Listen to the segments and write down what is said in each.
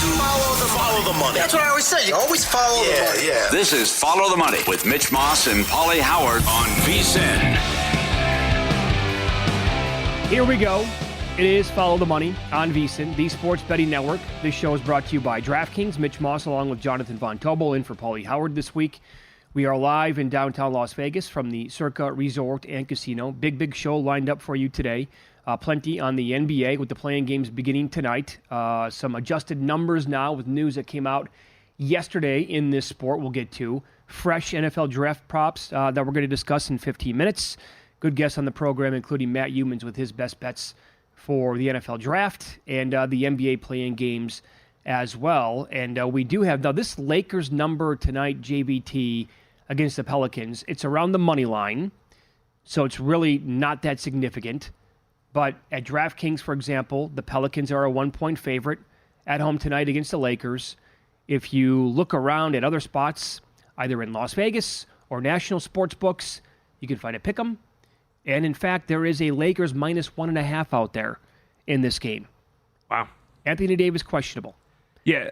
Follow the money. That's what I always say. You always follow the money. Yeah. This is Follow the Money with Mitch Moss and Paulie Howard on VSiN. Here we go. It is Follow the Money on VSiN, the sports betting network. This show is brought to you by DraftKings. Mitch Moss along with Jonathan Von Tobel in for Paulie Howard this week. We are live in downtown Las Vegas from the Circa Resort and Casino. Big show lined up for you today. Plenty on the NBA with the playing games beginning tonight. Some adjusted numbers now with news that came out yesterday in this sport we'll get to. Fresh NFL draft props that we're going to discuss in 15 minutes. Good guests on the program, including Matt Youmans with his best bets for the NFL draft and the NBA playing games as well. And we do have, now this Lakers number tonight, JVT, against the Pelicans, it's around the money line, so it's really not that significant. But at DraftKings, for example, the Pelicans are a 1-point favorite at home tonight against the Lakers. If you look around at other spots, either in Las Vegas or national sports books, you can find a pick'em. And in fact, there is a Lakers -1.5 out there in this game. Wow. Anthony Davis questionable. Yeah.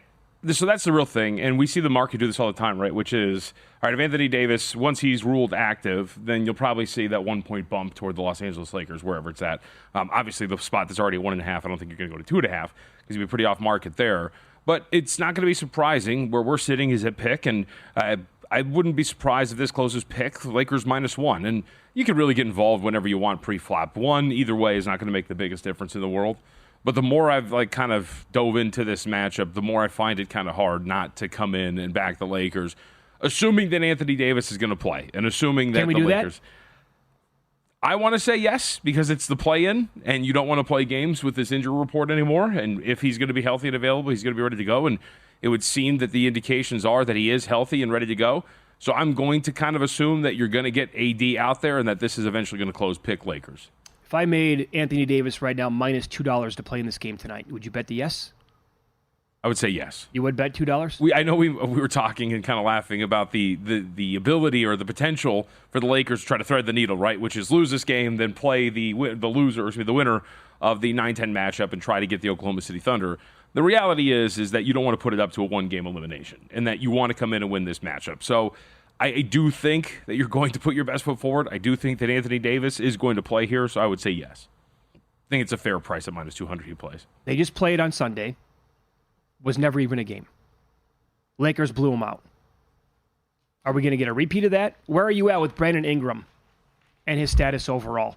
So that's the real thing, and we see the market do this all the time, right? Which is, all right, if Anthony Davis, once he's ruled active, then you'll probably see that 1-point bump toward the Los Angeles Lakers, wherever it's at. Obviously, the spot that's already at 1.5, I don't think you're going to go to 2.5 because you'd be pretty off market there. But it's not going to be surprising. Where we're sitting is at pick, and I wouldn't be surprised if this closes pick, Lakers -1. And you can really get involved whenever you want pre-flop. One, either way, is not going to make the biggest difference in the world. But the more I've kind of dove into this matchup, the more I find it kind of hard not to come in and back the Lakers, assuming that Anthony Davis is going to play and assuming that the Lakers. I want to say yes because it's the play-in, and you don't want to play games with this injury report anymore. And if he's going to be healthy and available, he's going to be ready to go. And it would seem that the indications are that he is healthy and ready to go. So I'm going to kind of assume that you're going to get AD out there and that this is eventually going to close pick Lakers. If I made Anthony Davis right now -$2 to play in this game tonight, would you bet the yes? I would say yes. You would bet $2? I know we were talking and kind of laughing about the ability or the potential for the Lakers to try to thread the needle, right? Which is lose this game, then play the winner of the 9-10 matchup and try to get the Oklahoma City Thunder. The reality is that you don't want to put it up to a one-game elimination and that you want to come in and win this matchup. So I do think that you're going to put your best foot forward. I do think that Anthony Davis is going to play here, so I would say yes. I think it's a fair price at -200 he plays. They just played on Sunday. Was never even a game. Lakers blew them out. Are we going to get a repeat of that? Where are you at with Brandon Ingram and his status overall?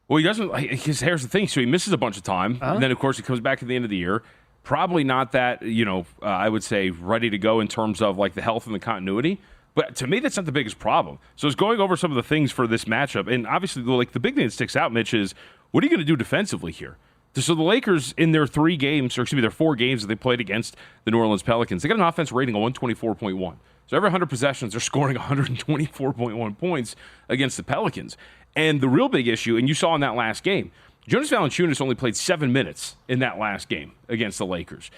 Well, he doesn't. Here's the thing. So he misses a bunch of time. And then, of course, he comes back at the end of the year. Probably not that, I would say ready to go in terms of like the health and the continuity. But to me, that's not the biggest problem. So it's going over some of the things for this matchup. And obviously, the big thing that sticks out, Mitch, is what are you going to do defensively here? So the Lakers, in their 4 games that they played against the New Orleans Pelicans, they got an offense rating of 124.1. So every 100 possessions, they're scoring 124.1 points against the Pelicans. And the real big issue, and you saw in that last game, Jonas Valanciunas only played 7 minutes in that last game against the Lakers.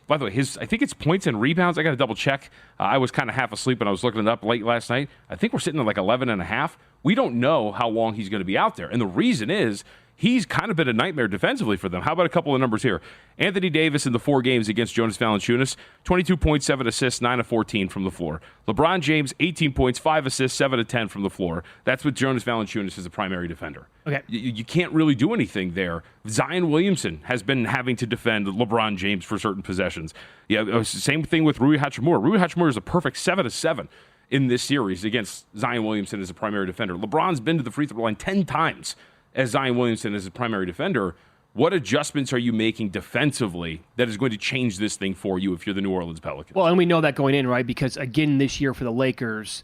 By the way, I think it's points and rebounds. I got to double check. I was kind of half asleep when I was looking it up late last night. I think we're sitting at like 11.5. We don't know how long he's going to be out there. And the reason is he's kind of been a nightmare defensively for them. How about a couple of numbers here? Anthony Davis in the 4 games against Jonas Valanciunas, 22.7 assists, 9 of 14 from the floor. LeBron James, 18 points, 5 assists, 7 of 10 from the floor. That's with Jonas Valanciunas as the primary defender. Okay. You can't really do anything there. Zion Williamson has been having to defend LeBron James for certain possessions. Yeah, same thing with Rui Hachimura. Rui Hachimura is a perfect 7 of 7 in this series against Zion Williamson as a primary defender. LeBron's been to the free throw line 10 times as Zion Williamson as a primary defender. What adjustments are you making defensively that is going to change this thing for you if you're the New Orleans Pelicans? Well, and we know that going in, right? Because, again, this year for the Lakers,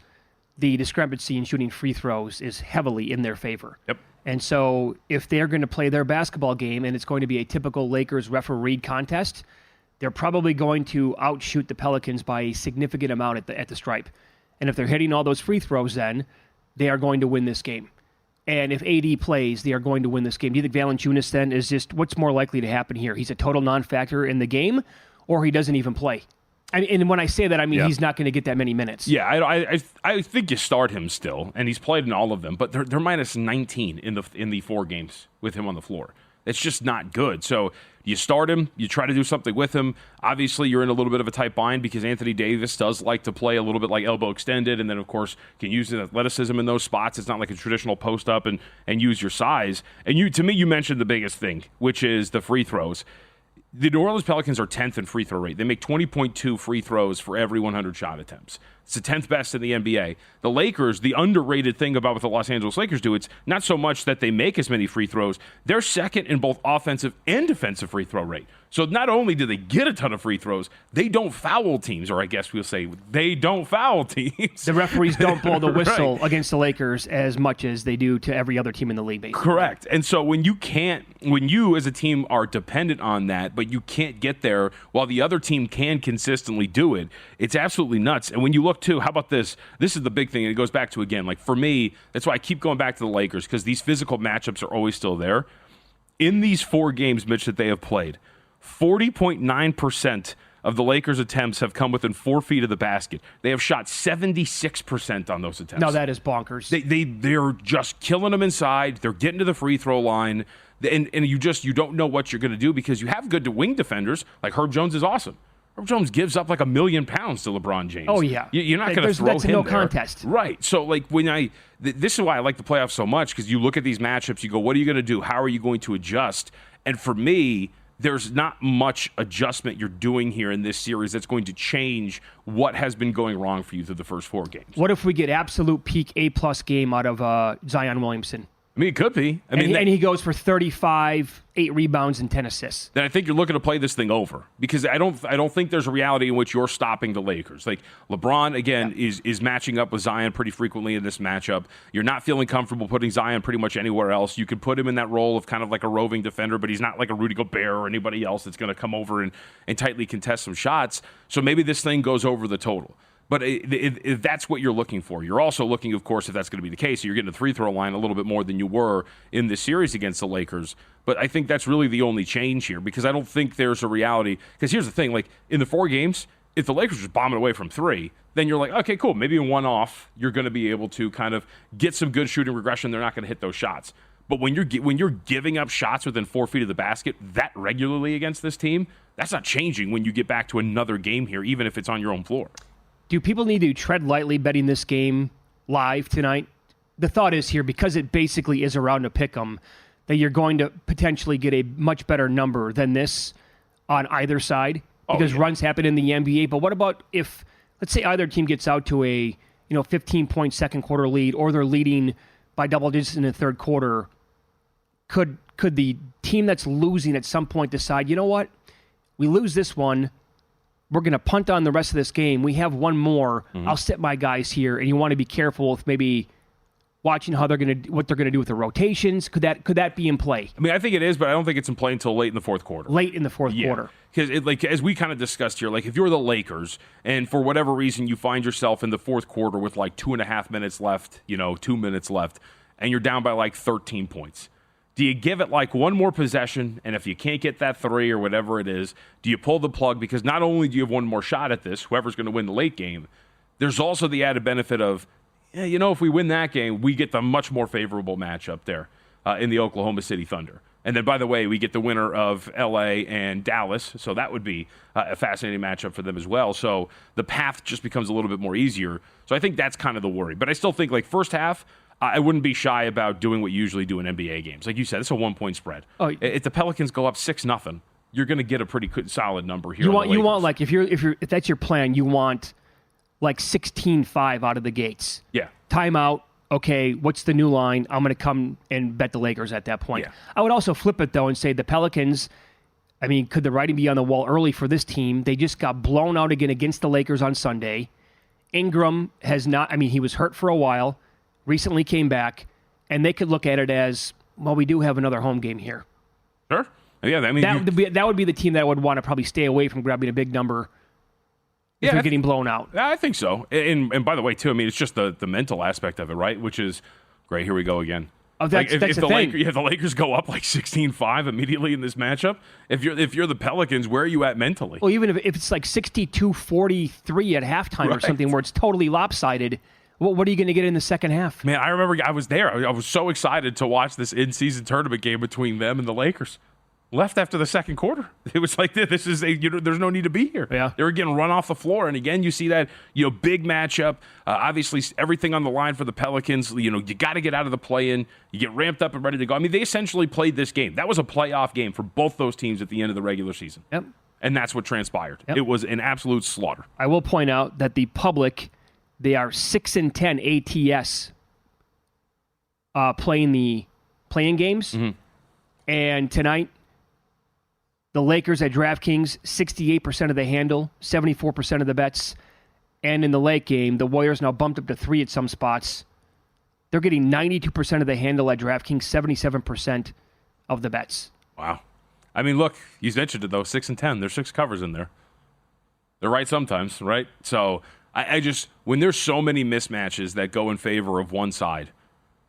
the discrepancy in shooting free throws is heavily in their favor. Yep. And so if they're going to play their basketball game and it's going to be a typical Lakers refereed contest, they're probably going to outshoot the Pelicans by a significant amount at the stripe. And if they're hitting all those free throws, then they are going to win this game. And if AD plays, they are going to win this game. Do you think Valanciunas then is just, what's more likely to happen here? He's a total non-factor in the game, or he doesn't even play? And when I say that, I mean he's not going to get that many minutes. Yeah, I think you start him still, and he's played in all of them, but they're minus 19 in the 4 games with him on the floor. It's just not good. So you start him, you try to do something with him. Obviously, you're in a little bit of a tight bind because Anthony Davis does like to play a little bit like elbow extended, and then, of course, can use his athleticism in those spots. It's not like a traditional post-up and use your size. And to me, you mentioned the biggest thing, which is the free throws. The New Orleans Pelicans are 10th in free throw rate. They make 20.2 free throws for every 100 shot attempts. It's the 10th best in the NBA. The Lakers, the underrated thing about what the Los Angeles Lakers do, it's not so much that they make as many free throws. They're second in both offensive and defensive free throw rate. So not only do they get a ton of free throws, they don't foul teams, or I guess we'll say they don't foul teams. The referees don't blow the whistle right. against the Lakers as much as they do to every other team in the league, basically. Correct. And so when you as a team are dependent on that, but you can't get there while the other team can consistently do it, it's absolutely nuts. And when you look too, how about this? This is the big thing, and it goes back to, again, like for me, that's why I keep going back to the Lakers, because these physical matchups are always still there. In these 4 games, Mitch, that they have played, 40.9% of the Lakers' attempts have come within 4 feet of the basket. They have shot 76% on those attempts. No, that is bonkers. They're just killing them inside. They're getting to the free throw line. And you don't know what you're going to do because you have good wing defenders. Like Herb Jones is awesome. Herb Jones gives up like 1 million pounds to LeBron James. Oh, yeah. You're not going to throw that's him no there. contest. Right. So, like, this is why I like the playoffs so much, because you look at these matchups, you go, what are you going to do? How are you going to adjust? And for me, there's not much adjustment you're doing here in this series that's going to change what has been going wrong for you through the first 4 games. What if we get absolute peak A-plus game out of Zion Williamson? I mean, it could be. And he goes for 35, 8 rebounds, and 10 assists. Then I think you're looking to play this thing over, because I don't think there's a reality in which you're stopping the Lakers. Like LeBron, again, is matching up with Zion pretty frequently in this matchup. You're not feeling comfortable putting Zion pretty much anywhere else. You could put him in that role of kind of like a roving defender, but he's not like a Rudy Gobert or anybody else that's going to come over and tightly contest some shots. So maybe this thing goes over the total. But if that's what you're looking for, you're also looking, of course, if that's going to be the case, you're getting to the free throw line a little bit more than you were in this series against the Lakers. But I think that's really the only change here, because I don't think there's a reality. Because here's the thing, like in the 4 games, if the Lakers are just bombing away from 3, then you're like, okay, cool, maybe in one off, you're going to be able to kind of get some good shooting regression. They're not going to hit those shots. But when you're giving up shots within 4 feet of the basket that regularly against this team, that's not changing when you get back to another game here, even if it's on your own floor. Do people need to tread lightly betting this game live tonight? The thought is here, because it basically is a round to pick 'em, that you're going to potentially get a much better number than this on either side, because runs happen in the NBA. But what about if, let's say, either team gets out to a 15-point second quarter lead, or they're leading by double digits in the third quarter? Could the team that's losing at some point decide, you know what, we lose this one, we're going to punt on the rest of this game. We have one more. I'll sit my guys here, and you want to be careful with maybe watching what they're going to do with the rotations. Could that be in play? I mean, I think it is, but I don't think it's in play until late in the fourth quarter. Late in the fourth quarter. Because, like, as we kind of discussed here, like if you're the Lakers and for whatever reason you find yourself in the fourth quarter with like 2.5 minutes left, 2 minutes left, and you're down by like 13 points. Do you give it like one more possession, and if you can't get that 3 or whatever it is, do you pull the plug? Because not only do you have one more shot at this, whoever's going to win the late game, there's also the added benefit of, if we win that game, we get the much more favorable matchup there in the Oklahoma City Thunder. And then, by the way, we get the winner of L.A. and Dallas, so that would be a fascinating matchup for them as well. So the path just becomes a little bit more easier. So I think that's kind of the worry. But I still think, like, first half, I wouldn't be shy about doing what you usually do in NBA games. Like you said, it's a 1-point spread. If the Pelicans go up 6-0, you're going to get a pretty good, solid number here. You want like if that's your plan, you want like 16-5 out of the gates. Yeah. Timeout. Okay, what's the new line? I'm going to come and bet the Lakers at that point. Yeah. I would also flip it though and say the Pelicans. I mean, could the writing be on the wall early for this team? They just got blown out again against the Lakers on Sunday. Ingram has not. I mean, he was hurt for a while. Recently came back, and they could look at it as, well, we do have another home game here. Sure. Yeah, I mean, that would be the team that would want to probably stay away from grabbing a big number if you're getting blown out. I think so. And by the way, too, I mean, it's just the mental aspect of it, right? Which is, great, here we go again. Oh, that's the thing. If the Lakers go up like 16-5 immediately in this matchup, if you're the Pelicans, where are you at mentally? Well, even if it's like 62-43 at halftime or something where it's totally lopsided, What are you going to get in the second half? Man, I remember I was there. I was so excited to watch this in-season tournament game between them and the Lakers. Left after the second quarter. It was like, there's no need to be here. Yeah. They were getting run off the floor. And again, you see that, big matchup. Obviously, everything on the line for the Pelicans. You got to get out of the play-in. You get ramped up and ready to go. I mean, they essentially played this game. That was a playoff game for both those teams at the end of the regular season. Yep. And that's what transpired. Yep. It was an absolute slaughter. I will point out that the public, they are 6-10 ATS playing the playing games. Mm-hmm. And tonight, the Lakers at DraftKings, 68% of the handle, 74% of the bets. And in the late game, the Warriors now bumped up to 3 at some spots. They're getting 92% of the handle at DraftKings, 77% of the bets. Wow. I mean, look, you mentioned it, though, 6-10. There's 6 covers in there. They're right sometimes, right? So I just, when there's so many mismatches that go in favor of one side,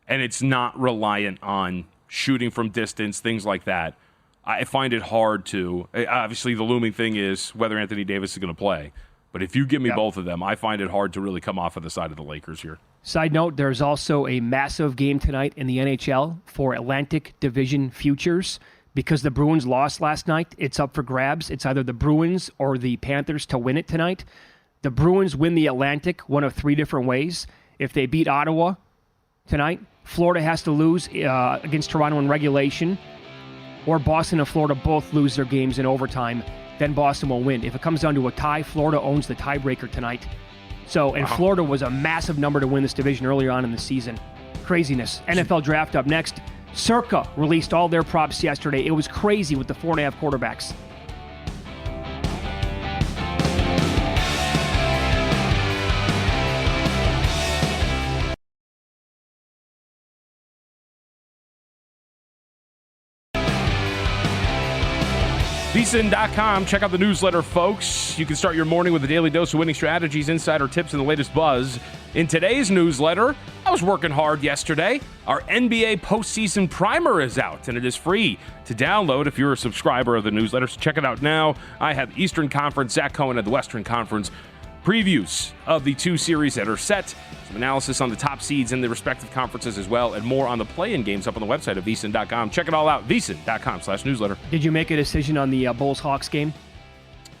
and it's not reliant on shooting from distance, things like that, I find it hard to, obviously the looming thing is whether Anthony Davis is going to play. But if you give me both of them, I find it hard to really come off of the side of the Lakers here. Side note, there's also a massive game tonight in the NHL for Atlantic Division futures. Because the Bruins lost last night, it's up for grabs. It's either the Bruins or the Panthers to win it tonight. The Bruins win the Atlantic one of 3 different ways. If they beat Ottawa tonight, Florida has to lose against Toronto in regulation, or Boston and Florida both lose their games in overtime, then Boston will win. If it comes down to a tie, Florida owns the tiebreaker tonight. So, and Florida was a massive number to win this division earlier on in the season. Craziness. NFL draft up next. Circa released all their props yesterday. It was crazy with the 4.5 quarterbacks. VSiN.com. Check out the newsletter, folks. You can start your morning with a daily dose of winning strategies, insider tips, and the latest buzz. In today's newsletter, I was working hard yesterday. Our NBA postseason primer is out, and it is free to download if you're a subscriber of the newsletter. So check it out now. I have the Eastern Conference, Zach Cohen at the Western Conference. Previews of the 2 series that are set, some analysis on the top seeds in the respective conferences as well, and more on the play-in games up on the website of VSiN.com. Check it all out, VSiN.com/newsletter. Did you make a decision on the Bulls-Hawks game?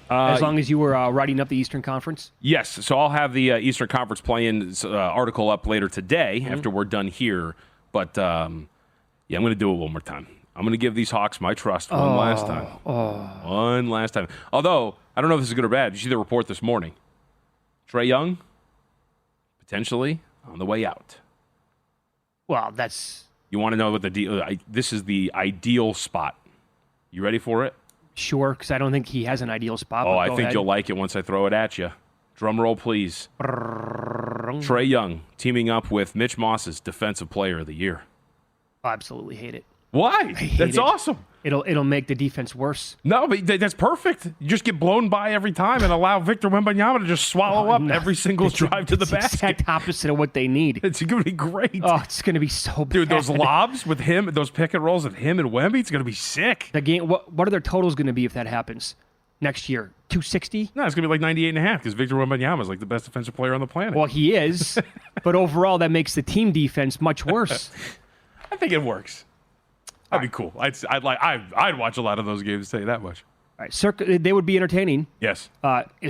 As long as you were writing up the Eastern Conference? Yes, so I'll have the Eastern Conference play-in article up later today after we're done here. But, I'm going to do it one more time. I'm going to give these Hawks my trust one last time. One last time. Although, I don't know if this is good or bad. Did you see the report this morning? Trae Young, potentially on the way out. Well, that's... You want to know what the deal... this is the ideal spot. You ready for it? Sure, because I don't think he has an ideal spot. Oh, I think you'll like it once I throw it at you. Drum roll, please. Trae Young teaming up with Mitch Moss's Defensive Player of the Year. I absolutely hate it. Why? That's awesome. It'll make the defense worse. No, but that's perfect. You just get blown by every time and allow Victor Wembanyama to just swallow up every single drive to the basket. Exact opposite of what they need. It's going to be great. Oh, it's going to be so bad. Dude, those lobs with him, those pick and rolls with him and Wemby, it's going to be sick. The game. What are their totals going to be if that happens next year? 260? No, it's going to be like 98.5 because Victor Wembanyama is like the best defensive player on the planet. Well, he is. But overall, that makes the team defense much worse. I think it works. That'd be cool. I'd watch a lot of those games, tell you that much. All right, Circa, they would be entertaining. Yes.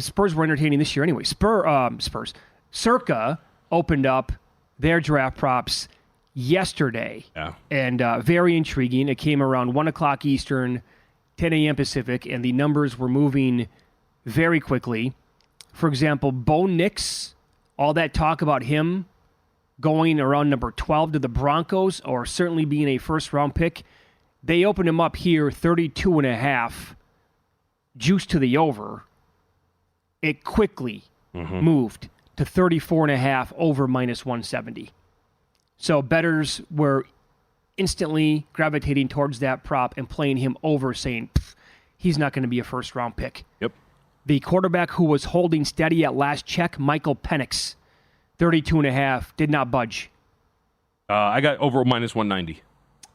Spurs were entertaining this year anyway. Spurs. Circa opened up their draft props yesterday. Yeah. And very intriguing. It came around 1 o'clock Eastern, 10 a.m. Pacific, and the numbers were moving very quickly. For example, Bo Nix, all that talk about him going around number 12 to the Broncos, or certainly being a first-round pick, they opened him up here 32.5, juice to the over. It quickly moved to 34.5 over minus 170. So bettors were instantly gravitating towards that prop and playing him over, saying he's not going to be a first-round pick. Yep. The quarterback who was holding steady at last check, Michael Penix, 32.5, did not budge. I got over minus 190.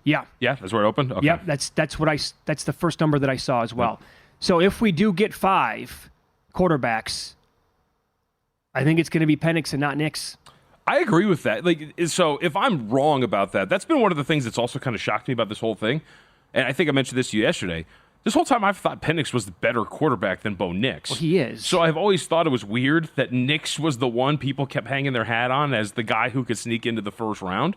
Yeah. Yeah, that's where it opened? Okay. Yep, that's the first number that I saw as well. Yep. So if we do get 5 quarterbacks, I think it's going to be Penix and not Nix. I agree with that. So if I'm wrong about that, that's been one of the things that's also kind of shocked me about this whole thing. And I think I mentioned this to you yesterday. This whole time I've thought Penix was the better quarterback than Bo Nix. Well, he is. So I've always thought it was weird that Nix was the one people kept hanging their hat on as the guy who could sneak into the first round.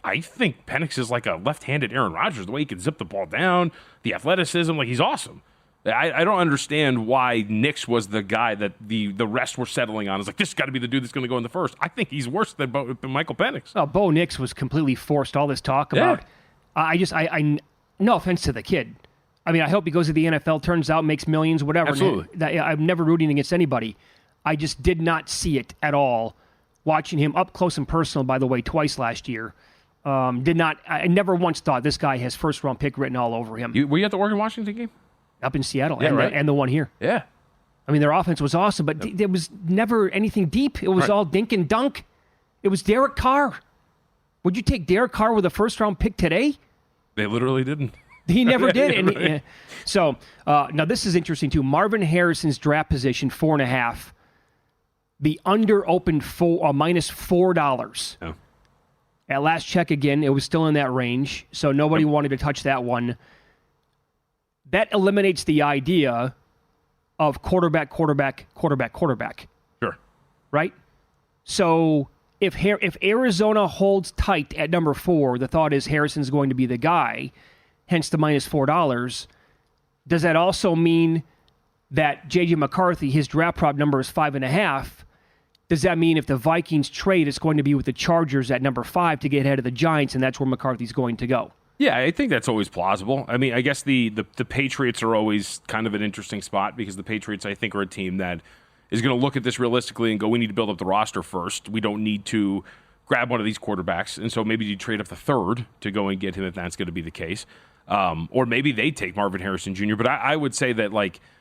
I think Penix is like a left-handed Aaron Rodgers, the way he can zip the ball down, the athleticism, he's awesome. I don't understand why Nix was the guy that the rest were settling on. It's like, this has got to be the dude that's going to go in the first. I think he's worse than Michael Penix. Oh, Bo Nix was completely forced. All this talk about. I no offense to the kid. I mean, I hope he goes to the NFL, turns out, makes millions, whatever. Absolutely. I'm never rooting against anybody. I just did not see it at all. Watching him up close and personal, by the way, twice last year. I never once thought this guy has first-round pick written all over him. Were you at the Oregon-Washington game? Up in Seattle, yeah, right. and the one here. Yeah. I mean, their offense was awesome, but there was never anything deep. It was all dink and dunk. It was Derek Carr. Would you take Derek Carr with a first-round pick today? They literally didn't. He never did. So, now this is interesting, too. Marvin Harrison's draft position, 4.5. The under opened minus $4. Oh. At last check again, it was still in that range, so nobody wanted to touch that one. That eliminates the idea of quarterback. Sure. Right? So if Arizona holds tight at number 4, the thought is Harrison's going to be the guy, hence the minus $4. Does that also mean that J.J. McCarthy, his draft prop number is 5.5? Does that mean if the Vikings trade, it's going to be with the Chargers at number 5 to get ahead of the Giants, and that's where McCarthy's going to go? Yeah, I think that's always plausible. I mean, I guess the Patriots are always kind of an interesting spot because the Patriots, I think, are a team that is going to look at this realistically and go, we need to build up the roster first. We don't need to grab one of these quarterbacks. And so maybe you trade up the 3rd to go and get him if that's going to be the case. Or maybe they take Marvin Harrison Jr. But I would say that,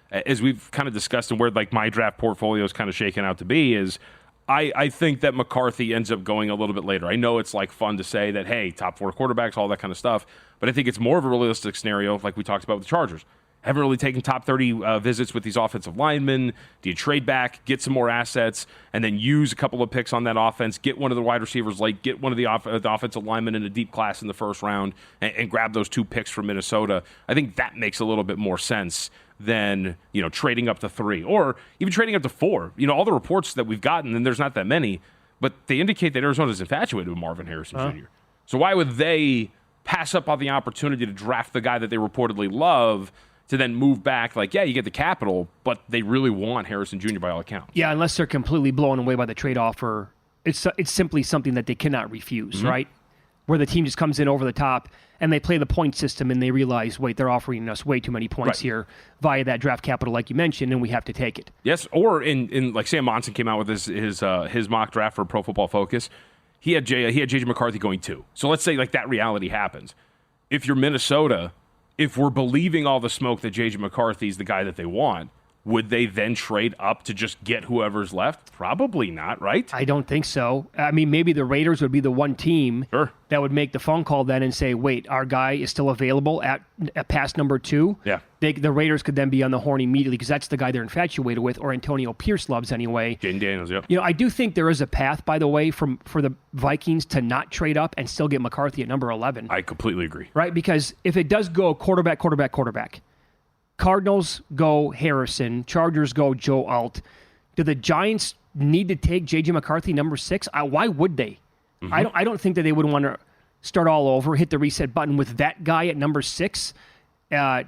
as we've kind of discussed and where, my draft portfolio is kind of shaken out to be is I think that McCarthy ends up going a little bit later. I know it's fun to say that, hey, top 4 quarterbacks, all that kind of stuff, but I think it's more of a realistic scenario like we talked about with the Chargers. Haven't really taken top 30 visits with these offensive linemen. Do you trade back, get some more assets, and then use a couple of picks on that offense, get one of the wide receivers get one of the offensive linemen in a deep class in the first round, and grab those 2 picks from Minnesota? I think that makes a little bit more sense than trading up to 3 or even trading up to 4. All the reports that we've gotten, and there's not that many, but they indicate that Arizona's infatuated with Marvin Harrison Jr. So why would they pass up on the opportunity to draft the guy that they reportedly love to then move back? You get the capital, but they really want Harrison Jr. by all accounts. Yeah, unless they're completely blown away by the trade offer. It's simply something that they cannot refuse, right? Where the team just comes in over the top and they play the point system and they realize, wait, they're offering us way too many points here via that draft capital, like you mentioned, and we have to take it. Yes, or in Sam Monson came out with his mock draft for Pro Football Focus. He had J.J. McCarthy going 2. So let's say that reality happens. If you're Minnesota, if we're believing all the smoke that J.J. McCarthy's the guy that they want, would they then trade up to just get whoever's left? Probably not, right? I don't think so. I mean, maybe the Raiders would be the one team that would make the phone call then and say, wait, our guy is still available at pass number 2. Yeah. The Raiders could then be on the horn immediately because that's the guy they're infatuated with, or Antonio Pierce loves anyway. Jaden Daniels, yep. I do think there is a path, by the way, for the Vikings to not trade up and still get McCarthy at number 11. I completely agree. Right? Because if it does go quarterback, Cardinals go Harrison, Chargers go Joe Alt. Do the Giants need to take J.J. McCarthy number 6? Why would they? I don't think that they would want to start all over, hit the reset button with that guy at number 6. I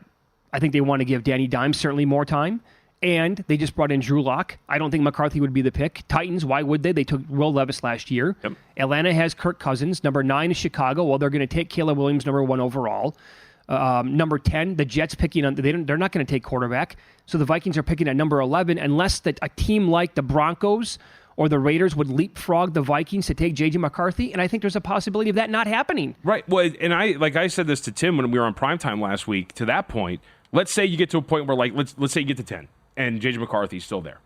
think they want to give Danny Dimes certainly more time. And they just brought in Drew Lock. I don't think McCarthy would be the pick. Titans, why would they? They took Will Levis last year. Yep. Atlanta has Kirk Cousins. Number 9 is Chicago. Well, they're going to take Caleb Williams, number 1 overall. Number 10, the Jets picking on. They're not going to take quarterback. So the Vikings are picking at number 11, unless a team like the Broncos or the Raiders would leapfrog the Vikings to take J.J. McCarthy. And I think there's a possibility of that not happening. Right. Well, and I said this to Tim when we were on primetime last week. To that point, let's say you get to a point where let's say you get to 10 and J.J. McCarthy's still there.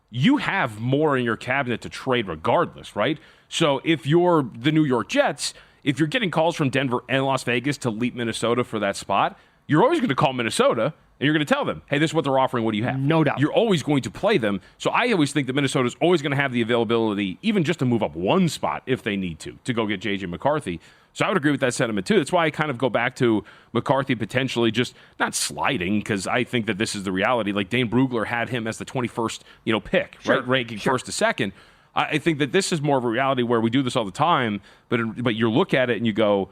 You have more in your cabinet to trade regardless, right? So if you're the New York Jets, if you're getting calls from Denver and Las Vegas to leap Minnesota for that spot, you're always going to call Minnesota And you're going to tell them, hey, this is what they're offering. What do you have? No doubt. You're always going to play them. So I always think that Minnesota's always going to have the availability, even just to move up one spot if they need to go get J.J. McCarthy. So I would agree with that sentiment, too. That's why I kind of go back to McCarthy potentially just not sliding, because I think that this is the reality. Like Dane Brugler had him as the 21st pick, sure. right? Ranking first to second. I think that this is more of a reality where we do this all the time, but you look at it and you go,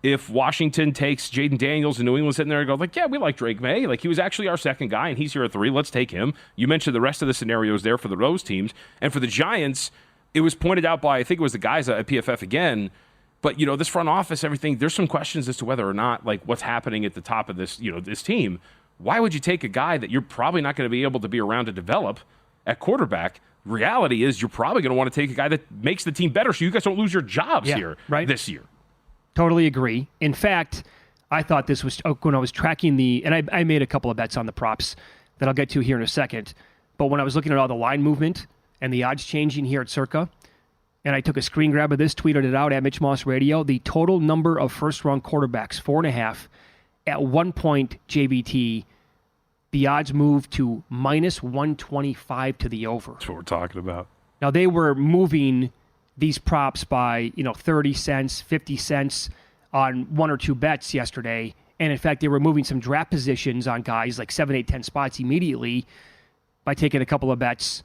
if Washington takes Jaden Daniels and New England sitting there and go, yeah, we like Drake May. He was actually our second guy, and he's here at 3. Let's take him. You mentioned the rest of the scenarios there for those teams. And for the Giants, it was pointed out by, I think it was the guys at PFF again, but, this front office, everything, there's some questions as to whether or not, what's happening at the top of this, this team. Why would you take a guy that you're probably not going to be able to be around to develop at quarterback? Reality is you're probably going to want to take a guy that makes the team better so you guys don't lose your jobs here this year. Totally agree. In fact, I thought this was when I was tracking and I made a couple of bets on the props that I'll get to here in a second. But when I was looking at all the line movement and the odds changing here at Circa, and I took a screen grab of this, tweeted it out at Mitch Moss Radio, the total number of first-round quarterbacks, 4.5. At one point, JVT, the odds moved to minus 125 to the over. That's what we're talking about. Now, they were moving these props by 30 cents, 50 cents on one or two bets yesterday. And in fact, they were moving some draft positions on guys like 7, 8, 10 spots immediately by taking a couple of bets.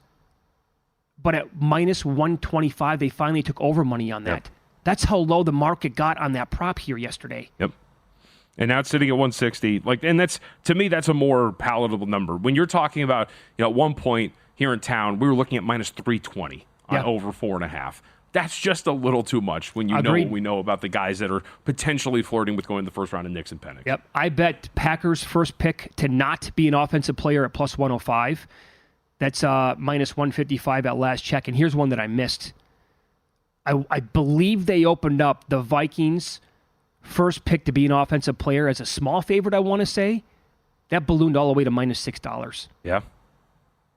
But at minus 125, they finally took over money on that. Yep. That's how low the market got on that prop here yesterday. Yep. And now it's sitting at 160. And that's, to me, that's a more palatable number. When you're talking about, at one point here in town, we were looking at minus 320 on over 4.5. That's just a little too much when you know what we know about the guys that are potentially flirting with going to the first round of Knicks and Penix. Yep. I bet Packers first pick to not be an offensive player at plus 105. That's minus 155 at last check. And here's one that I missed. I believe they opened up the Vikings first pick to be an offensive player as a small favorite, I want to say. That ballooned all the way to minus $6. Yeah.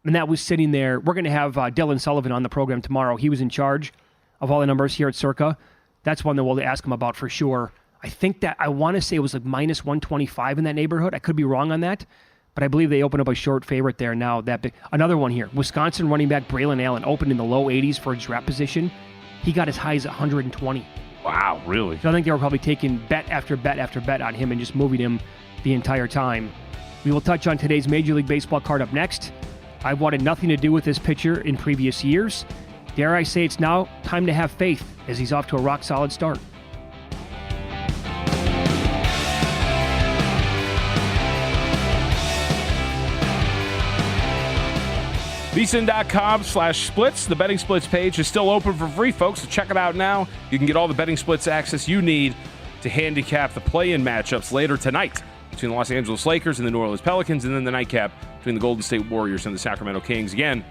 And that was sitting there. We're going to have Dylan Sullivan on the program tomorrow. He was in charge of all the numbers here at Circa. That's one that we'll ask him about for sure. I think that I want to say it was like minus 125 in that neighborhood. I could be wrong on that, but I believe they opened up a short favorite there now. That big. Another one here. Wisconsin running back Braylon Allen opened in the low 80s for his draft position. He got as high as 120. Wow, really? So I think they were probably taking bet after bet after bet on him and just moving him the entire time. We will touch on today's Major League Baseball card up next. I've wanted nothing to do with this pitcher in previous years. Dare I say it's now time to have faith as he's off to a rock-solid start. VSiN.com/splits. The Betting Splits page is still open for free, folks, so check it out now. You can get all the Betting Splits access you need to handicap the play-in matchups later tonight between the Los Angeles Lakers and the New Orleans Pelicans, and then the nightcap between the Golden State Warriors and the Sacramento Kings. Again,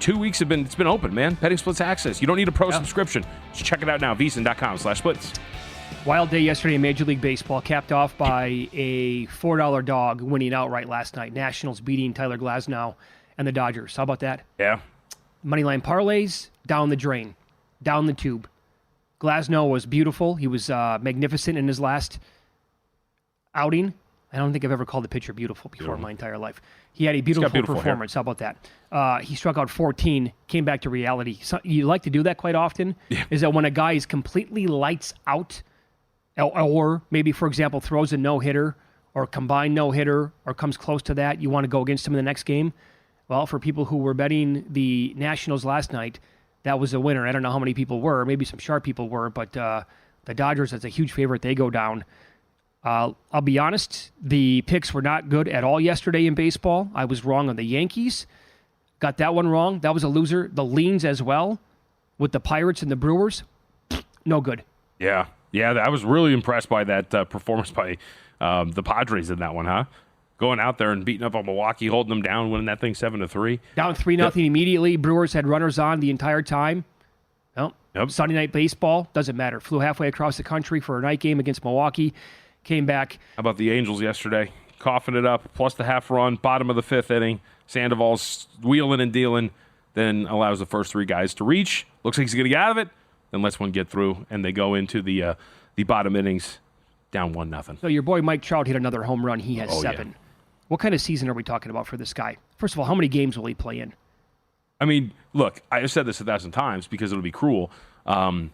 2 weeks it's been open, man. Betting Splits access. You don't need a pro subscription. Just check it out now. VSiN.com/splits. Wild day yesterday in Major League Baseball, capped off by a $4 dog winning outright last night. Nationals beating Tyler Glasnow and the Dodgers. How about that? Yeah. Moneyline parlays, down the drain, down the tube. Glasnow was beautiful. He was magnificent in his last outing. I don't think I've ever called a pitcher beautiful before in my entire life. He had a beautiful performance. Hair. How about that? He struck out 14, came back to reality. So, you like to do that quite often, is that when a guy is completely lights out, or maybe, for example, throws a no-hitter or a combined no-hitter or comes close to that, you want to go against him in the next game? Well, for people who were betting the Nationals last night, that was a winner. I don't know how many people were. Maybe some sharp people were, but the Dodgers, that's a huge favorite. They go down. I'll be honest, the picks were not good at all yesterday in baseball. I was wrong on the Yankees. Got that one wrong. That was a loser. The leans as well with the Pirates and the Brewers, no good. Yeah, I was really impressed by that performance by the Padres in that one, huh? Going out there and beating up on Milwaukee, holding them down, winning that thing 7-3. Down 3-0 immediately. Brewers had runners on the entire time. Well, Sunday Night Baseball, doesn't matter. Flew halfway across the country for a night game against Milwaukee. Came back. How about the Angels yesterday? Coughing it up, plus the half run, bottom of the fifth inning. Sandoval's wheeling and dealing, then allows the first three guys to reach. Looks like he's going to get out of it, then lets one get through, and they go into the bottom innings down 1-0. So your boy Mike Trout hit another home run. He has 7. What kind of season are we talking about for this guy? First of all, how many games will he play in? I mean, look, I've said this 1,000 times because it'll be cruel.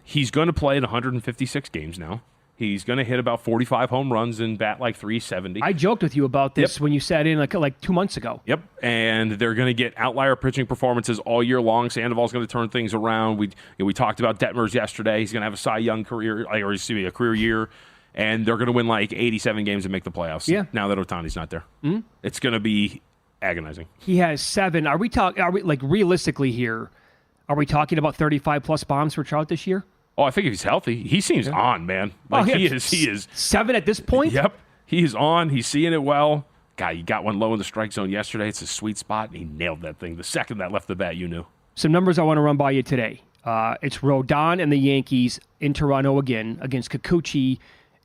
He's going to play in 156 games now. He's going to hit about 45 home runs and bat like 370. I joked with you about this when you sat in like 2 months ago. Yep, and they're going to get outlier pitching performances all year long. Sandoval's going to turn things around. We talked about Detmers yesterday. He's going to have a Cy Young career, or excuse me, a career year, and they're going to win like 87 games and make the playoffs. Yeah. Now that Ohtani's not there, it's going to be agonizing. He has 7. Are we like realistically here? Are we talking about 35 plus bombs for Trout this year? Oh, I think if he's healthy, he seems on, man. Like he is 7 at this point. Yep, he is on. He's seeing it well. Guy, he got one low in the strike zone yesterday. It's a sweet spot, and he nailed that thing. The second that left the bat, you knew. Some numbers I want to run by you today. It's Rodon and the Yankees in Toronto again against Kikuchi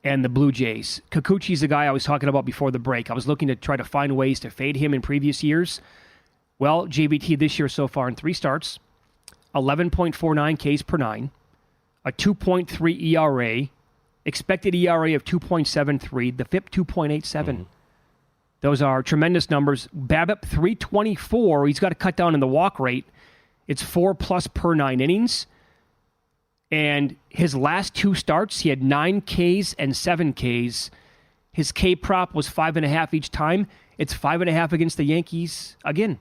and the Blue Jays. Kikuchi's the guy I was talking about before the break. I was looking to try to find ways to fade him in previous years. Well, JVT this year so far in 3 starts, 11.49 Ks per 9. A 2.3 ERA, expected ERA of 2.73, the FIP 2.87. Those are tremendous numbers. BABIP 324. He's got to cut down in the walk rate. It's 4+ per 9 innings. And his last 2 starts, he had 9 Ks and 7 Ks. His K prop was 5.5 each time. It's 5.5 against the Yankees again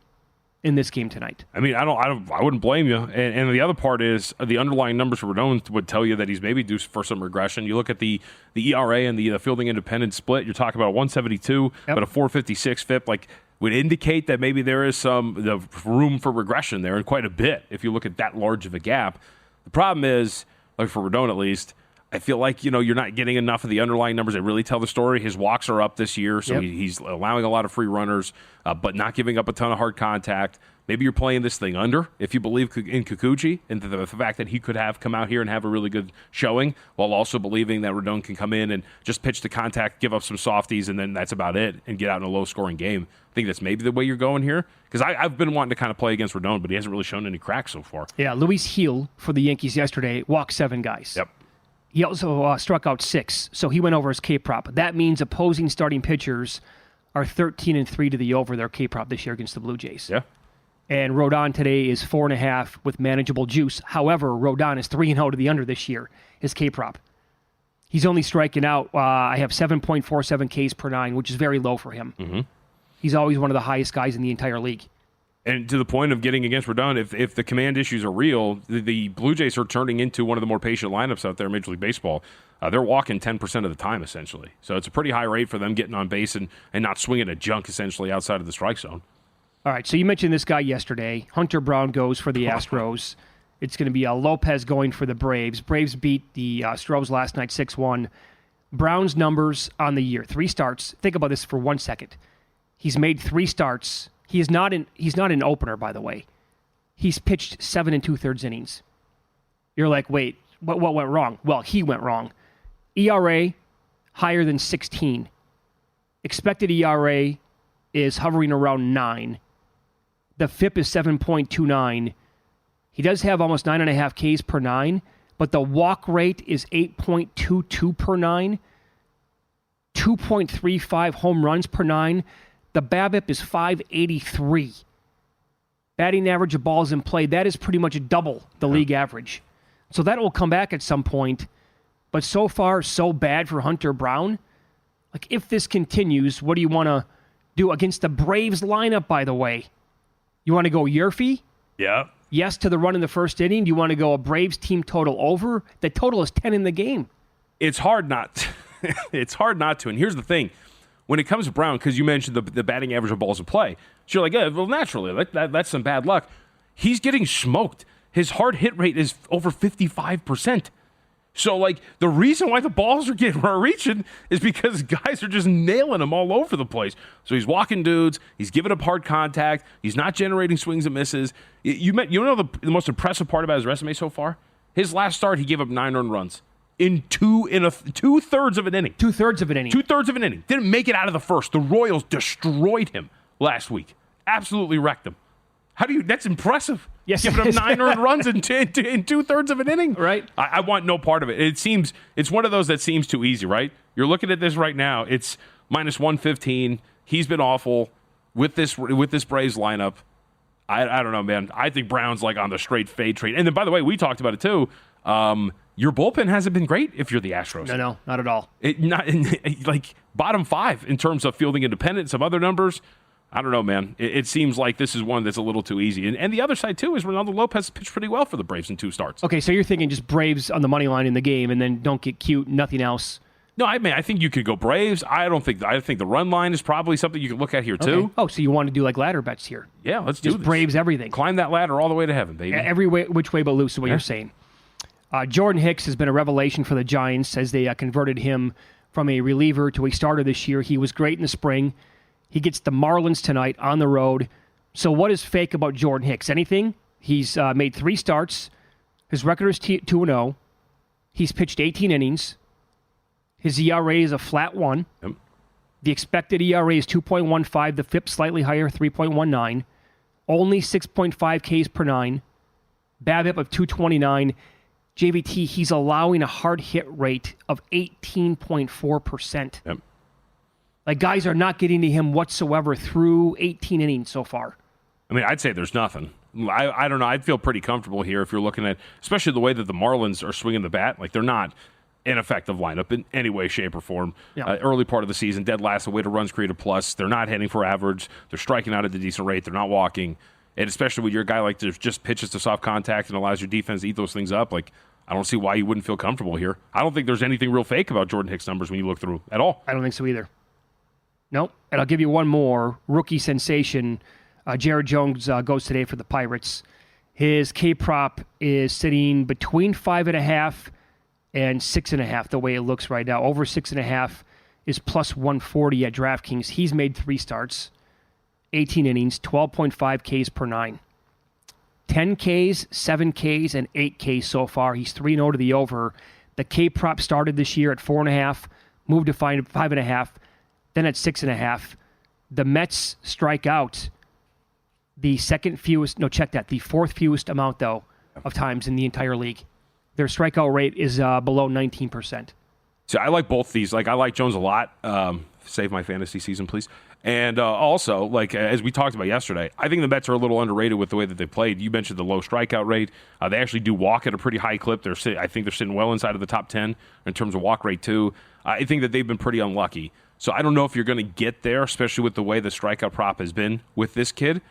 in this game tonight. I mean, I wouldn't blame you. And the other part is the underlying numbers for Rodon would tell you that he's maybe due for some regression. You look at the ERA and the fielding independent split. You're talking about a 172, but a 456 FIP. Like, would indicate that maybe there is the room for regression there, and quite a bit if you look at that large of a gap. The problem is, like for Rodon at least, I feel like, you're not getting enough of the underlying numbers that really tell the story. His walks are up this year, so he's allowing a lot of free runners, but not giving up a ton of hard contact. Maybe you're playing this thing under if you believe in Kikuchi and the fact that he could have come out here and have a really good showing, while also believing that Rodon can come in and just pitch the contact, give up some softies, and then that's about it, and get out in a low-scoring game. I think that's maybe the way you're going here, because I've been wanting to kind of play against Rodon, but he hasn't really shown any cracks so far. Yeah, Luis Gil for the Yankees yesterday walked 7 guys. Yep. He also struck out 6, so he went over his K-prop. That means opposing starting pitchers are 13-3 to the over their K-prop this year against the Blue Jays. Yeah. And Rodon today is 4.5 with manageable juice. However, Rodon is 3-0 to the under this year, his K-prop. He's only striking out, I have 7.47 Ks per 9, which is very low for him. Mm-hmm. He's always one of the highest guys in the entire league. And to the point of getting against Rodon, if the command issues are real, the Blue Jays are turning into one of the more patient lineups out there in Major League Baseball. They're walking 10% of the time, essentially. So it's a pretty high rate for them getting on base and not swinging a junk, essentially, outside of the strike zone. All right, so you mentioned this guy yesterday. Hunter Brown goes for the Astros. It's going to be Lopez going for the Braves. Braves beat the Astros last night 6-1. Brown's numbers on the year, 3 starts. Think about this for 1 second. He's made 3 starts. He's not an opener, by the way. He's pitched 7 2/3 innings. You're like, wait, what went wrong? Well, he went wrong. ERA higher than 16. Expected ERA is hovering around 9. The FIP is 7.29. He does have almost 9.5 Ks per 9, but the walk rate is 8.22 per 9. 2.35 home runs per 9. The BABIP is 583. Batting average of balls in play, that is pretty much double the league average. So that will come back at some point. But so far, so bad for Hunter Brown. Like, if this continues, what do you want to do against the Braves lineup, by the way? You want to go Yerfie? Yeah. Yes to the run in the first inning. Do you want to go a Braves team total over? The total is 10 in the game. It's hard not to. It's hard not to. And here's the thing. When it comes to Brown, because you mentioned the batting average of balls in play, so you're like, yeah, well, naturally, that's some bad luck. He's getting smoked. His hard hit rate is over 55%. So, like, the reason why the balls are reaching is because guys are just nailing him all over the place. So he's walking dudes. He's giving up hard contact. He's not generating swings and misses. You know the most impressive part about his resume so far? His last start, he gave up 9 earned runs. In 2/3 of an inning. 2/3 of an inning. 2/3 of an inning. Didn't make it out of the first. The Royals destroyed him last week. Absolutely wrecked him. That's impressive. Yes, giving him 9 earned runs in 2/3 of an inning. Right. I want no part of it. It's one of those that seems too easy, right? You're looking at this right now. It's minus 115. He's been awful with this Braves lineup. I don't know, man. I think Brown's like on the straight fade train. And then, by the way, we talked about it too. Your bullpen hasn't been great if you're the Astros. No, not at all. Like bottom 5 in terms of fielding independent, some other numbers. I don't know, man. It seems like this is one that's a little too easy. And the other side, too, is Ronaldo Lopez pitched pretty well for the Braves in 2 starts. Okay, so you're thinking just Braves on the money line in the game and then don't get cute, nothing else. No, I think you could go Braves. I think the run line is probably something you could look at here, too. Okay. Oh, so you want to do like ladder bets here. Yeah, let's do just this. Braves everything. Climb that ladder all the way to heaven, baby. Every way, which way but loose is what you're saying. Jordan Hicks has been a revelation for the Giants as they converted him from a reliever to a starter this year. He was great in the spring. He gets the Marlins tonight on the road. So what is fake about Jordan Hicks? Anything? He's made 3 starts. His record is 2-0. He's pitched 18 innings. His ERA is a flat 1. Yep. The expected ERA is 2.15. The FIP slightly higher, 3.19. Only 6.5 Ks per 9. BABIP of 229. JVT, he's allowing a hard hit rate of 18.4%. Yep. Like, guys are not getting to him whatsoever through 18 innings so far. I mean, I'd say there's nothing. I don't know. I'd feel pretty comfortable here if you're looking at, especially the way that the Marlins are swinging the bat. Like, they're not an effective lineup in any way, shape, or form. Yeah. Early part of the season, dead last, away to runs created plus. They're not hitting for average. They're striking out at a decent rate. They're not walking. And especially when you're a guy like that just pitches to soft contact and allows your defense to eat those things up, like, I don't see why you wouldn't feel comfortable here. I don't think there's anything real fake about Jordan Hicks' numbers when you look through at all. I don't think so either. Nope. And I'll give you one more. Rookie sensation. Jared Jones goes today for the Pirates. His K-prop is sitting between 5.5 and 6.5 the way it looks right now. Over 6.5 is plus 140 at DraftKings. He's made 3 starts, 18 innings, 12.5 Ks per 9. 10 Ks, 7 Ks, and 8 Ks so far. He's 3-0 to the over. The K-prop started this year at 4.5, moved to 5.5, then at 6.5. The Mets strike out the the 4th fewest amount, though, of times in the entire league. Their strikeout rate is below 19%. So I like both these. Like, I like Jones a lot. Save my fantasy season, please. And also, like, as we talked about yesterday, I think the Mets are a little underrated with the way that they played. You mentioned the low strikeout rate. They actually do walk at a pretty high clip. I think they're sitting well inside of the top 10 in terms of walk rate, too. I think that they've been pretty unlucky. So I don't know if you're going to get there, especially with the way the strikeout prop has been with this kid.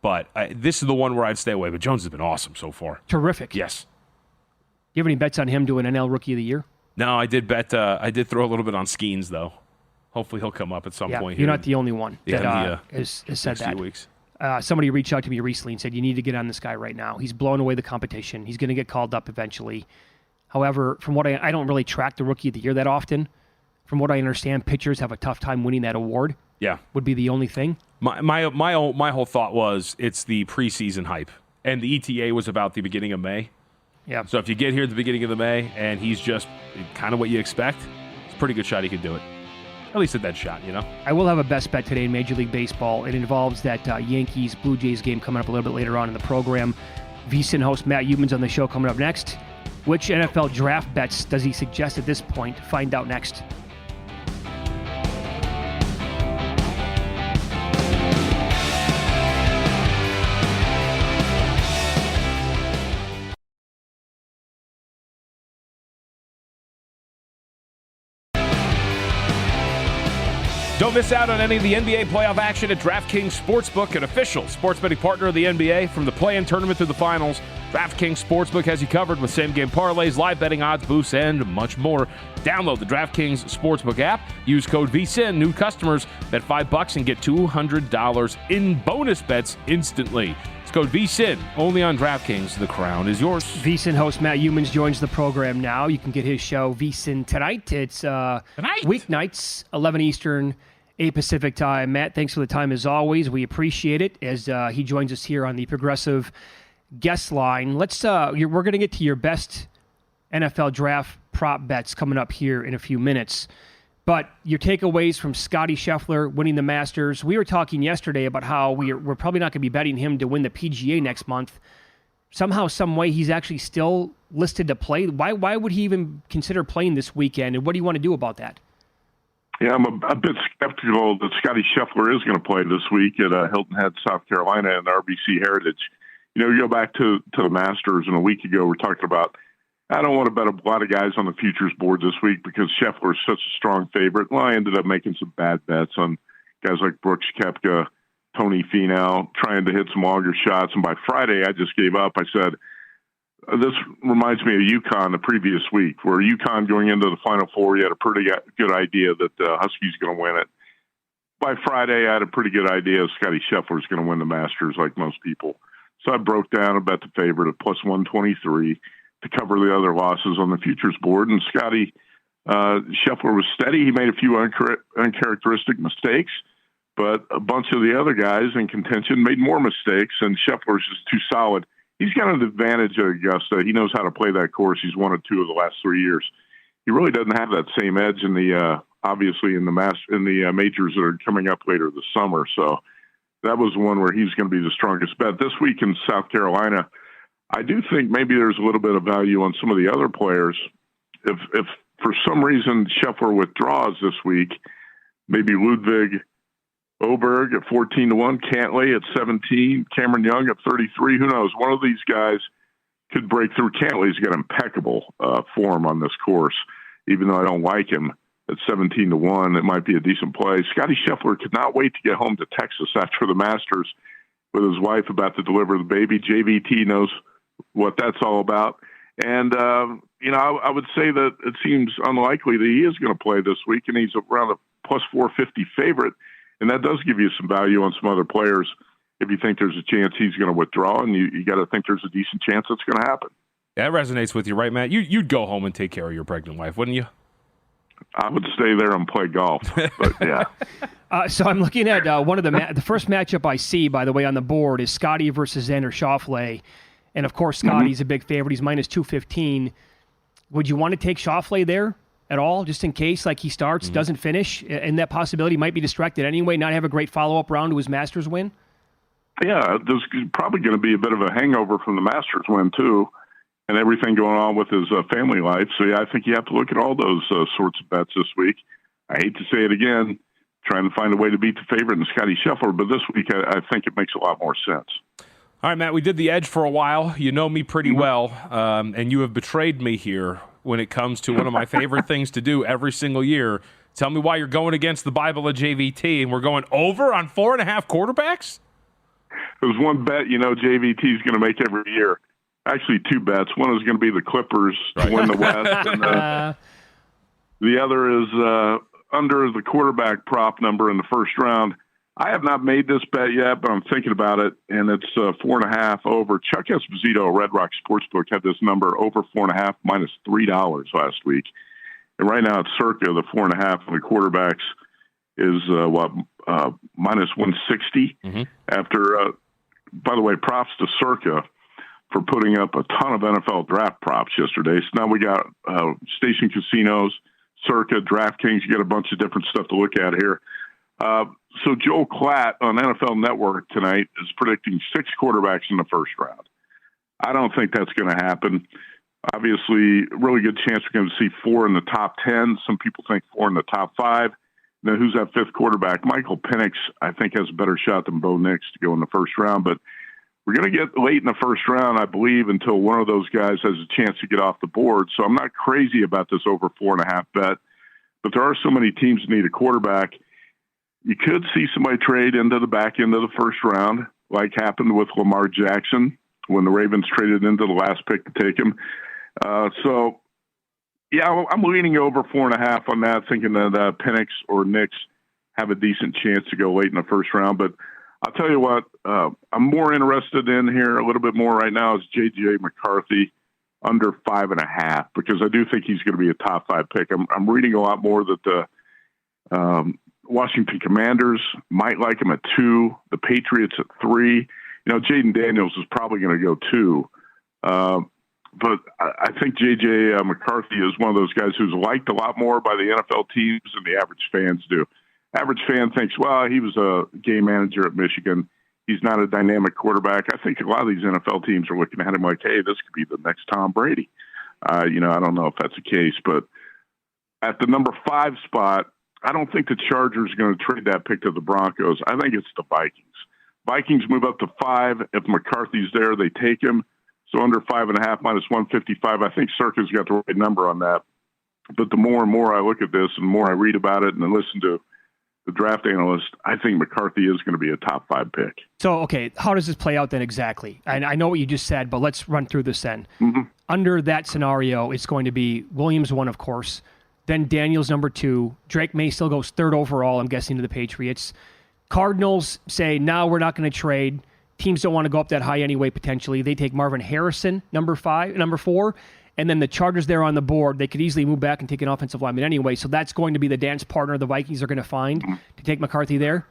But this is the one where I'd stay away. But Jones has been awesome so far. Terrific. Yes. Do you have any bets on him doing NL Rookie of the Year? No, I did bet. I did throw a little bit on Skeens, though. Hopefully he'll come up at some point here. You're not the only one that has said that. Few weeks. Somebody reached out to me recently and said, you need to get on this guy right now. He's blowing away the competition. He's going to get called up eventually. However, from what I don't really track the Rookie of the Year that often. From what I understand, pitchers have a tough time winning that award. Yeah. Would be the only thing. My whole thought was it's the preseason hype. And the ETA was about the beginning of May. Yeah. So if you get here at the beginning of the May and he's just kind of what you expect, it's a pretty good shot he could do it. At least a dead shot, you know? I will have a best bet today in Major League Baseball. It involves that Yankees-Blue Jays game coming up a little bit later on in the program. VSiN host Matt Youmans on the show coming up next. Which NFL draft bets does he suggest at this point? Find out next. Don't miss out on any of the NBA playoff action at DraftKings Sportsbook, an official sports betting partner of the NBA. From the play-in tournament to the finals, DraftKings Sportsbook has you covered with same-game parlays, live betting odds, boosts, and much more. Download the DraftKings Sportsbook app. Use code VSiN. New customers bet $5 and get $200 in bonus bets instantly. It's code VSiN. Only on DraftKings. The crown is yours. VSiN host Matt Youmans joins the program now. You can get his show VSiN tonight. It's weeknights, 11 Eastern, 8 Pacific time. Matt, thanks for the time as always. We appreciate it as he joins us here on the Progressive guest line. We're going to get to your best NFL draft prop bets coming up here in a few minutes. But your takeaways from Scottie Scheffler winning the Masters. We were talking yesterday about how we're probably not going to be betting him to win the PGA next month. Somehow, some way, he's actually still listed to play. Why would he even consider playing this weekend? And what do you want to do about that? Yeah, I'm a bit skeptical that Scotty Scheffler is going to play this week at Hilton Head, South Carolina, in RBC Heritage. You go back to the Masters, and a week ago we're talking about, I don't want to bet a lot of guys on the futures board this week because Scheffler is such a strong favorite. Well, I ended up making some bad bets on guys like Brooks Koepka, Tony Finau, trying to hit some longer shots. And by Friday, I just gave up. I said, this reminds me of UConn the previous week, where UConn going into the Final Four, you had a pretty good idea that Huskies going to win it. By Friday, I had a pretty good idea Scotty Scheffler is going to win the Masters like most people. So I broke down and bet the favorite at plus 123 to cover the other losses on the futures board. And Scotty Scheffler was steady. He made a few uncharacteristic mistakes, but a bunch of the other guys in contention made more mistakes, and Scheffler's just too solid. He's got an advantage at Augusta. He knows how to play that course. He's won it 2 of the last 3 years. He really doesn't have that same edge in the obviously in the majors that are coming up later this summer. So that was one where he's going to be the strongest bet this week in South Carolina. I do think maybe there's a little bit of value on some of the other players. If for some reason Scheffler withdraws this week, maybe Ludwig Oberg at 14-1, Cantlay at 17, Cameron Young at 33. Who knows? One of these guys could break through. Cantlay's got impeccable form on this course, even though I don't like him at 17-1. It might be a decent play. Scotty Scheffler could not wait to get home to Texas after the Masters with his wife about to deliver the baby. JVT knows what that's all about. And, I would say that it seems unlikely that he is going to play this week, and he's around a plus 450 favorite. And that does give you some value on some other players if you think there's a chance he's going to withdraw, and you got to think there's a decent chance it's going to happen. That resonates with you, right, Matt? You'd go home and take care of your pregnant wife, wouldn't you? I would stay there and play golf, but yeah. So I'm looking at one of the first matchup I see, by the way, on the board is Scotty versus Xander Schauffele. And, of course, Scotty's a big favorite. He's minus 215. Would you want to take Schauffele there at all, just in case he starts, doesn't finish, and that possibility might be distracted anyway, not have a great follow-up round to his Masters win? Yeah, there's probably going to be a bit of a hangover from the Masters win, too, and everything going on with his family life. So, yeah, I think you have to look at all those sorts of bets this week. I hate to say it again, trying to find a way to beat the favorite in Scotty Scheffler, but this week I think it makes a lot more sense. All right, Matt, we did the Edge for a while. You know me pretty well, and you have betrayed me here when it comes to one of my favorite things to do every single year. Tell me why you're going against the Bible of JVT, and we're going over on 4.5 quarterbacks? There's one bet JVT is going to make every year. Actually, 2 bets. One is going to be the Clippers to win the West, and the other is under the quarterback prop number in the first round. I have not made this bet yet, but I'm thinking about it, and it's 4.5 over. Chuck Esposito, Red Rock Sportsbook, had this number over 4.5 minus $3 last week. And right now it's Circa, the 4.5 on the quarterbacks is minus 160 after, by the way, props to Circa for putting up a ton of NFL draft props yesterday. So now we got station casinos, Circa, DraftKings. You got a bunch of different stuff to look at here. So Joel Klatt on NFL Network tonight is predicting 6 quarterbacks in the first round. I don't think that's going to happen. Obviously, really good chance we're going to see 4 in the top 10. Some people think 4 in the top 5. Now, who's that 5th quarterback? Michael Penix, I think, has a better shot than Bo Nix to go in the first round. But we're going to get late in the first round, I believe, until one of those guys has a chance to get off the board. So I'm not crazy about this over 4.5 bet. But there are so many teams that need a quarterback. You could see somebody trade into the back end of the first round, like happened with Lamar Jackson when the Ravens traded into the last pick to take him. So, yeah, I'm leaning over 4.5 on that, thinking that Penix or Nix have a decent chance to go late in the first round. But I'll tell you what, I'm more interested in here a little bit more right now is J.J. McCarthy under 5.5, because I do think he's going to be a top 5 pick. I'm reading a lot more that the Washington Commanders might like him at 2, the Patriots at 3. Jaden Daniels is probably going to go 2. But I think J.J. McCarthy is one of those guys who's liked a lot more by the NFL teams than the average fans do. Average fan thinks, well, he was a game manager at Michigan. He's not a dynamic quarterback. I think a lot of these NFL teams are looking at him like, hey, this could be the next Tom Brady. I don't know if that's the case. But at the number 5 spot, I don't think the Chargers are going to trade that pick to the Broncos. I think it's the Vikings. Vikings move up to 5. If McCarthy's there, they take him. So under 5.5 minus 155. I think Circa's got the right number on that. But the more and more I look at this and the more I read about it and then listen to the draft analyst, I think McCarthy is going to be a top 5 pick. So, okay, how does this play out then exactly? And I know what you just said, but let's run through this then. Mm-hmm. Under that scenario, it's going to be Williams 1, of course, then Daniels number 2. Drake May still goes 3rd overall, I'm guessing, to the Patriots. Cardinals say, no, we're not going to trade. Teams don't want to go up that high anyway, potentially. They take Marvin Harrison, number 4. And then the Chargers there on the board, they could easily move back and take an offensive lineman anyway. So that's going to be the dance partner the Vikings are going to find to take McCarthy there?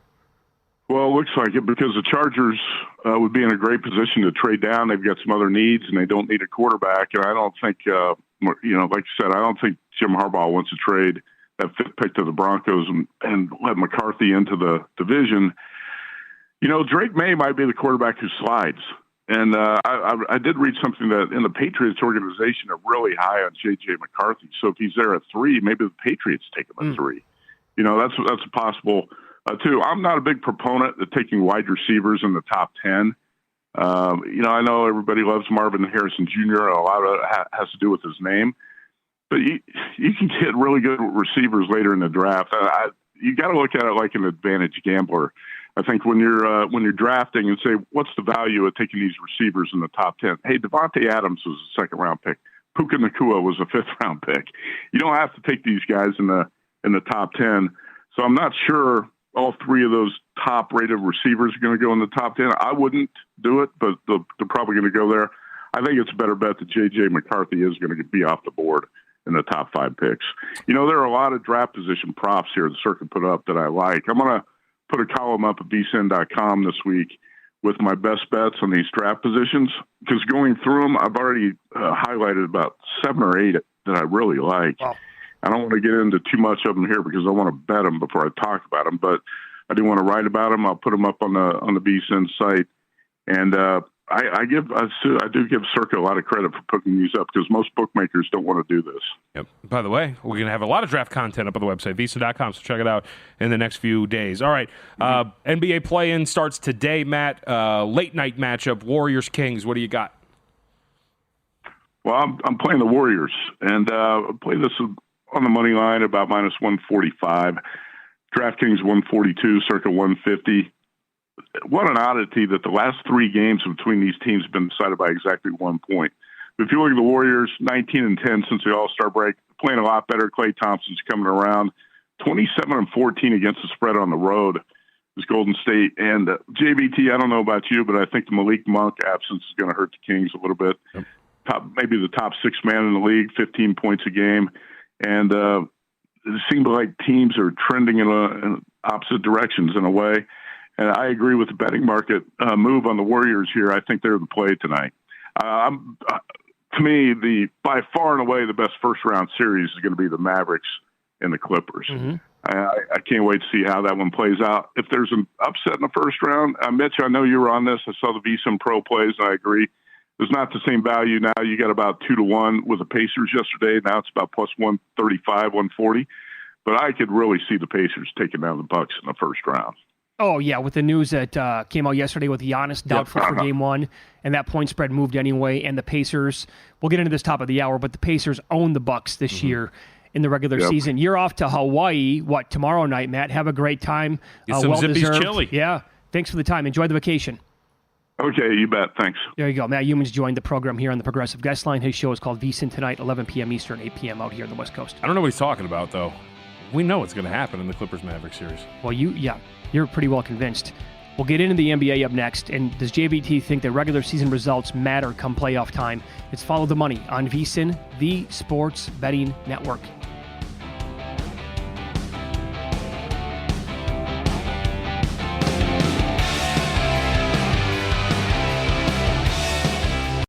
Well, it looks like it because the Chargers would be in a great position to trade down. They've got some other needs, and they don't need a quarterback. And I don't think, like you said, I don't think Jim Harbaugh wants to trade that 5th pick to the Broncos and let McCarthy into the division. Drake May might be the quarterback who slides. And I did read something that in the Patriots organization are really high on J.J. McCarthy. So if he's there at 3, maybe the Patriots take him at 3. That's possible, too. I'm not a big proponent of taking wide receivers in the top 10. I know everybody loves Marvin Harrison Jr. A lot of it has to do with his name. But you can get really good receivers later in the draft. You got to look at it like an advantage gambler. I think when you're drafting and say, what's the value of taking these receivers in the top 10? Hey, Devontae Adams was a 2nd-round pick. Puka Nacua was a 5th-round pick. You don't have to take these guys in the top 10. So I'm not sure all 3 of those top-rated receivers are going to go in the top 10. I wouldn't do it, but they're probably going to go there. I think it's a better bet that J.J. McCarthy is going to be off the board in the top 5 picks. There are a lot of draft position props here that Circa put up that I like. I'm going to put a column up at vsin.com this week with my best bets on these draft positions because going through them, I've already highlighted about 7 or 8 that I really like. Wow. I don't want to get into too much of them here because I want to bet them before I talk about them, but I do want to write about them. I'll put them up on the VSiN site. And I do give Circa a lot of credit for putting these up because most bookmakers don't want to do this. Yep. By the way, we're going to have a lot of draft content up on the website, visa.com, so check it out in the next few days. All right, NBA play-in starts today, Matt. Late night matchup, Warriors-Kings. What do you got? Well, I'm playing the Warriors, and I play this on the money line about minus 145. DraftKings 142, Circa 150. What an oddity that the last 3 games between these teams have been decided by exactly 1 point. If you look at the Warriors, 19-10 since the All-Star break, playing a lot better. Klay Thompson's coming around. 27-14 against the spread on the road is Golden State. And JVT, I don't know about you, but I think the Malik Monk absence is going to hurt the Kings a little bit. Yep. Maybe the top 6 man in the league, 15 points a game. And it seems like teams are trending in opposite directions in a way. And I agree with the betting market move on the Warriors here. I think they're the play tonight. To me, by far and away the best first-round series is going to be the Mavericks and the Clippers. Mm-hmm. I can't wait to see how that one plays out. If there's an upset in the first round, Mitch, I know you were on this. I saw the VSiN Pro plays, and I agree. There's not the same value now. You got about 2-1 with the Pacers yesterday. Now it's about plus 135, 140. But I could really see the Pacers taking down the Bucks in the first round. Oh, yeah, with the news that came out yesterday with Giannis doubtful for Game 1, and that point spread moved anyway, and the Pacers, we'll get into this top of the hour, but the Pacers own the Bucks this year in the regular season. You're off to Hawaii, tomorrow night, Matt? Have a great time. Get some Zippy's chili. Yeah, thanks for the time. Enjoy the vacation. Okay, you bet. Thanks. There you go. Matt Youmans joined the program here on the Progressive Guest Line. His show is called VSiN Tonight, 11 p.m. Eastern, 8 p.m. out here on the West Coast. I don't know what he's talking about, though. We know what's going to happen in the Clippers-Mavericks series. Well, you're pretty well convinced. We'll get into the NBA up next. And does JVT think that regular season results matter come playoff time? It's Follow the Money on VSiN, the Sports Betting Network.